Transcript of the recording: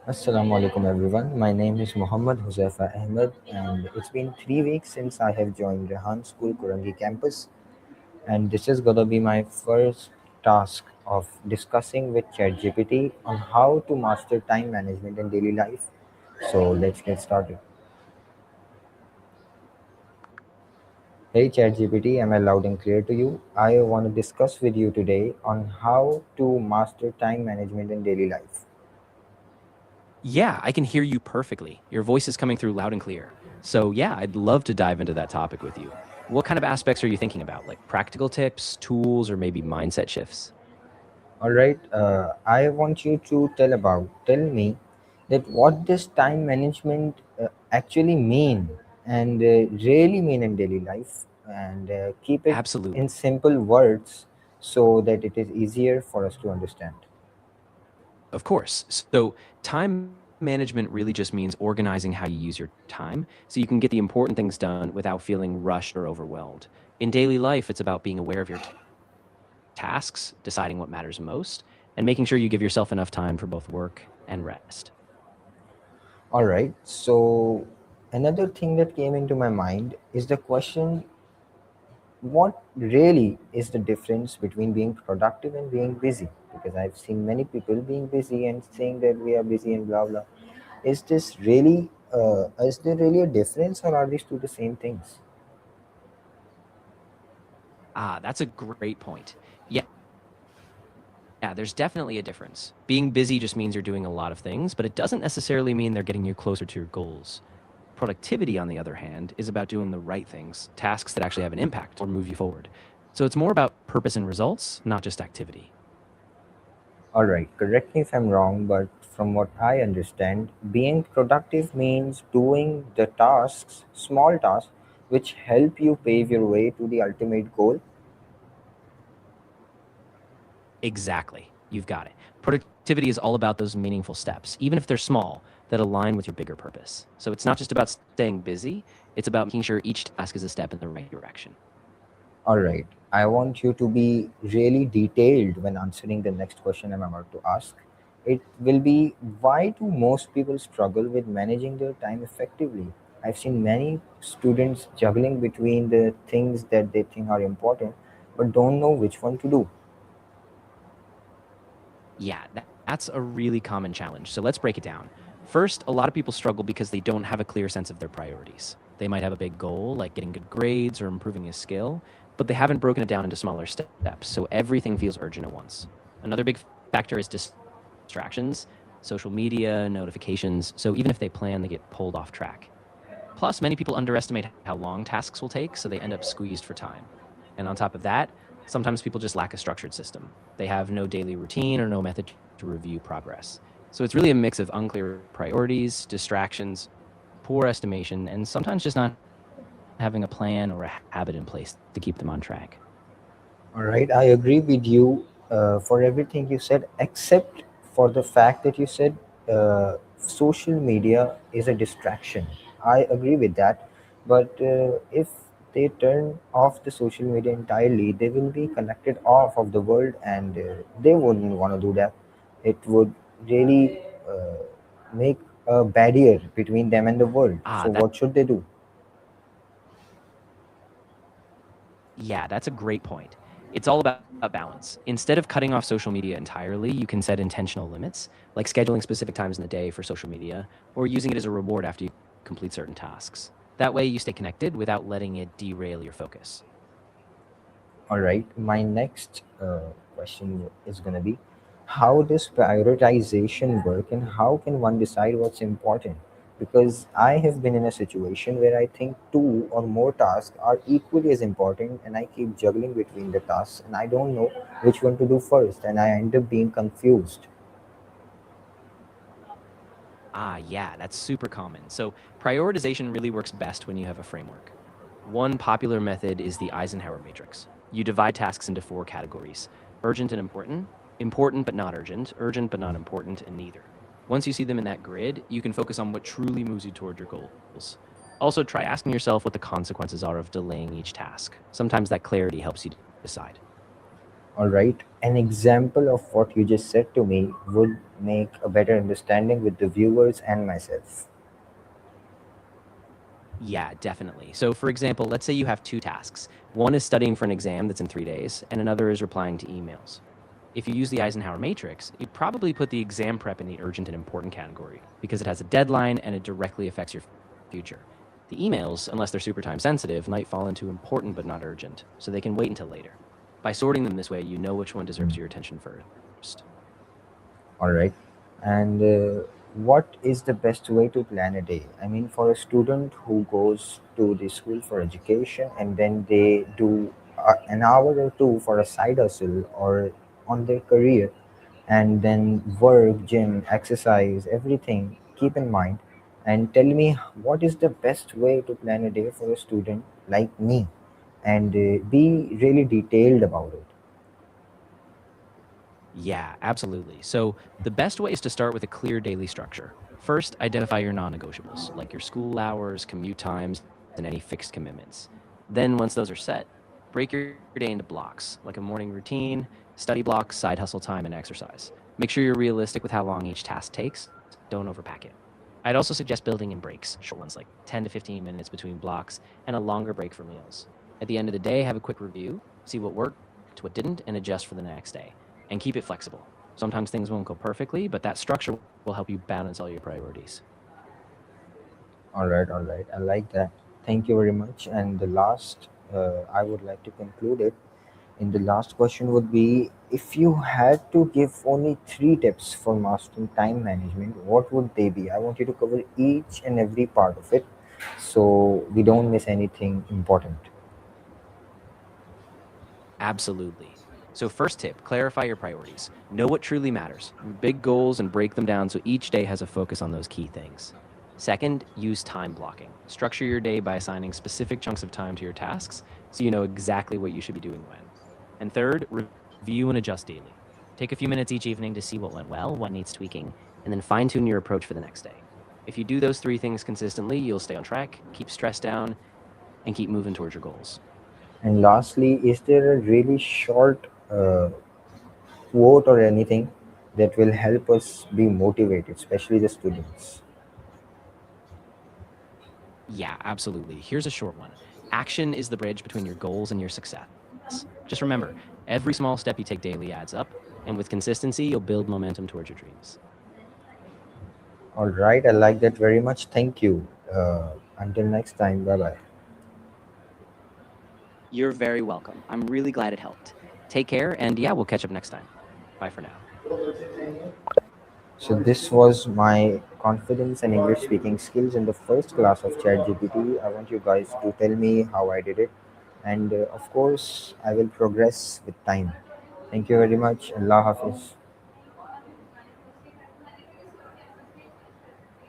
Assalamu alaikum everyone. My name is Huzaifah Ahmed and it's been 3 weeks since I have joined Rehan School Korangi campus, and this is gonna be my first task of discussing with ChatGPT on how to master time management in daily life. So let's get started. Hey ChatGPT, am I loud and clear to you? I want to discuss with you today on how to master time management in daily life. Yeah, I can hear you perfectly. Your voice is coming through loud and clear. So, yeah, I'd love to dive into that topic with you. What kind of aspects are you thinking about? Like practical tips, tools, or maybe mindset shifts? All right, I want you to tell me that what does time management actually mean and really mean in daily life, and keep it Absolutely. in simple words so that it is easier for us to understand. Of course. So, time management really just means organizing how you use your time so you can get the important things done without feeling rushed or overwhelmed. In daily life, it's about being aware of your tasks, deciding what matters most, and making sure you give yourself enough time for both work and rest. All right, so another thing that came into my mind is the question, what really is the difference between being productive and being busy? Because I've seen many people being busy and saying that we are busy and blah blah. Is there really a difference, or are these two the same things? That's a great point. Yeah, there's definitely a difference. Being busy just means you're doing a lot of things, but it doesn't necessarily mean they're getting you closer to your goals. Productivity, on the other hand, is about doing the right things, tasks that actually have an impact or move you forward. So it's more about purpose and results, not just activity. All right, correct me if I'm wrong, but from what I understand, being productive means doing the tasks, small tasks, which help you pave your way to the ultimate goal. Exactly. You've got it. Productivity is all about those meaningful steps, even if they're small, that align with your bigger purpose. So it's not just about staying busy, it's about making sure each task is a step in the right direction. All right, I want you to be really detailed when answering the next question I'm about to ask. It will be, why do most people struggle with managing their time effectively? I've seen many students juggling between the things that they think are important but don't know which one to do. Yeah, that's a really common challenge. So let's break it down. First, a lot of people struggle because they don't have a clear sense of their priorities. They might have a big goal, like getting good grades or improving a skill, but they haven't broken it down into smaller steps, so everything feels urgent at once. Another big factor is distractions, social media, notifications, so even if they plan, they get pulled off track. Plus, many people underestimate how long tasks will take, so they end up squeezed for time. And on top of that, sometimes people just lack a structured system. They have no daily routine or no method to review progress. So it's really a mix of unclear priorities, distractions, poor estimation, and sometimes just not having a plan or a habit in place to keep them on track. All right, I agree with you for everything you said, except for the fact that you said social media is a distraction. I agree with that, but if they turn off the social media entirely, they will be connected off of the world, and they wouldn't want to do that. It would really make a barrier between them and the world. So, That's what should they do? Yeah, that's a great point. It's all about balance. Instead of cutting off social media entirely, you can set intentional limits, like scheduling specific times in the day for social media or using it as a reward after you complete certain tasks. That way, you stay connected without letting it derail your focus. All right, my next question is going to be, how does prioritization work and how can one decide what's important? Because I have been in a situation where I think two or more tasks are equally as important, and I keep juggling between the tasks and I don't know which one to do first, and I end up being confused. Yeah, that's super common. So, prioritization really works best when you have a framework. One popular method is the Eisenhower matrix. You divide tasks into four categories: urgent and important, important but not urgent, urgent but not important, and neither. Once you see them in that grid, you can focus on what truly moves you toward your goals. Also, try asking yourself what the consequences are of delaying each task. Sometimes that clarity helps you decide. All right. An example of what you just said to me would make a better understanding with the viewers and myself. Yeah, definitely. So, for example, let's say you have two tasks. One is studying for an exam that's in 3 days, and another is replying to emails. If you use the Eisenhower matrix, you'd probably put the exam prep in the urgent and important category because it has a deadline and it directly affects your future. The emails, unless they're super time sensitive, might fall into important but not urgent, so they can wait until later. By sorting them this way, you know which one deserves your attention first. All right. And what is the best way to plan a day? I mean, for a student who goes to the school for education and then they do an hour or two for a side hustle or on their career, and then work, gym, exercise, everything, keep in mind and tell me what is the best way to plan a day for a student like me, and be really detailed about it. Yeah, absolutely. So the best way is to start with a clear daily structure. First, identify your non negotiables, like your school hours, commute times, and any fixed commitments. Then, once those are set, break your day into blocks, like a morning routine, study blocks, side hustle time, and exercise. Make sure you're realistic with how long each task takes. Don't overpack it. I'd also suggest building in breaks, short ones like 10 to 15 minutes between blocks, and a longer break for meals. At the end of the day, have a quick review, see what worked, what didn't, and adjust for the next day. And keep it flexible. Sometimes things won't go perfectly, but that structure will help you balance all your priorities. All right, I like that. Thank you very much. And the last, I would like to conclude it. And the last question would be, if you had to give only three tips for mastering time management, what would they be? I want you to cover each and every part of it so we don't miss anything important. Absolutely. So, first tip, clarify your priorities. Know what truly matters. Big goals and break them down so each day has a focus on those key things. Second, use time blocking. Structure your day by assigning specific chunks of time to your tasks so you know exactly what you should be doing when. And third, review and adjust daily. Take a few minutes each evening to see what went well, what needs tweaking, and then fine tune your approach for the next day. If you do those three things consistently, you'll stay on track, keep stress down, and keep moving towards your goals. And lastly, is there a really short quote or anything that will help us be motivated, especially the students? Yeah, absolutely. Here's a short one. Action is the bridge between your goals and your success. Just remember, every small step you take daily adds up, and with consistency, you'll build momentum towards your dreams. All right, I like that very much. Thank you. Until next time, bye bye. You're very welcome. I'm really glad it helped. Take care, and yeah, we'll catch up next time. Bye for now. So this was my confidence and English speaking skills in the first class of ChatGPT. I want you guys to tell me how I did it, and of course, I will progress with time. Thank you very much. Allah Hafiz.